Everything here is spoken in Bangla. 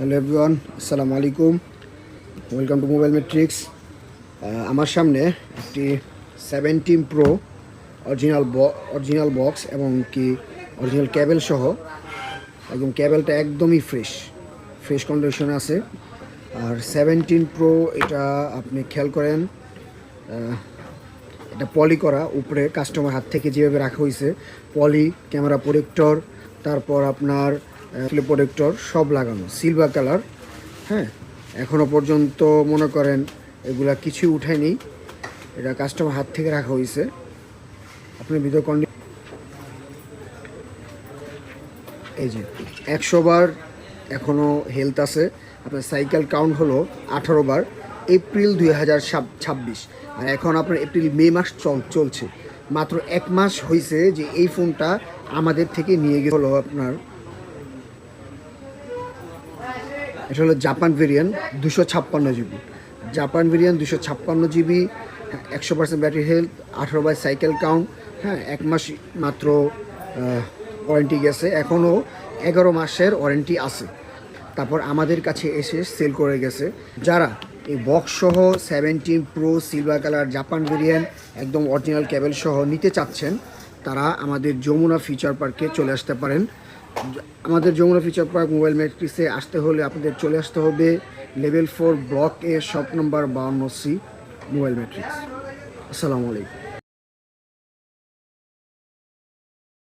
হ্যালো এভরিওয়ান, আসসালামু আলাইকুম। Welcome to mobile matrix. আমার সামনে একটি 17 প্রো অরিজিনাল বক্স এবং কি অরিজিনাল ক্যাবেল সহ, একদম ক্যাবেলটা একদমই ফ্রেশ কন্ডিশনে আছে। আর 17 প্রো এটা আপনি খেয়াল করেন, এটা পলি করা, উপরে কাস্টমার হাত থেকে যেভাবে রাখা হয়েছে পলি, ক্যামেরা প্রোটেক্টর, তারপর আপনার প্রোটেক্টর সব লাগানো সিলভার কালার। হ্যাঁ, এখনও পর্যন্ত মনে করেন এগুলা কিছু উঠায়নি, এটা কাস্টমার হাত থেকে রাখা হয়েছে। আপনার ভিডিও এই যে 100 বার এখনও হেলথ আছে। আপনার সাইকেল কাউন্ট হলো 18 বার, এপ্রিল 2026। আর এখন আপনার মে মাস চলছে, মাত্র 1 মাস হয়েছে যে এই ফোনটা আমাদের থেকে নিয়ে গেছে। হলো আপনার এটা হলো Japan variant 256 GB, Japan variant 256 GB, 100% battery health, 18 বার সাইকেল কাউন্ট। হ্যাঁ, 1 মাস মাত্র ওয়ারেন্টি গেছে, এখনও 11 মাসের ওয়ারেন্টি আছে। তারপর আমাদের কাছে এসে সেল করে গেছে। যারা এই বক্স সহ 17 pro silver colour Japan variant একদম অরিজিনাল কেবল সহ নিতে চাচ্ছেন, তারা আমাদের যমুনা ফিচার পার্কে চলে আসতে পারেন। আমাদের যমুনা ফিচার পার্ক মোবাইল ম্যাট্রিক্সে আসতে হলে আপনাদের চলে আসতে হবে লেভেল 4 ব্লক এ, shop number 52C, mobile matrix. আসসালামু আলাইকুম।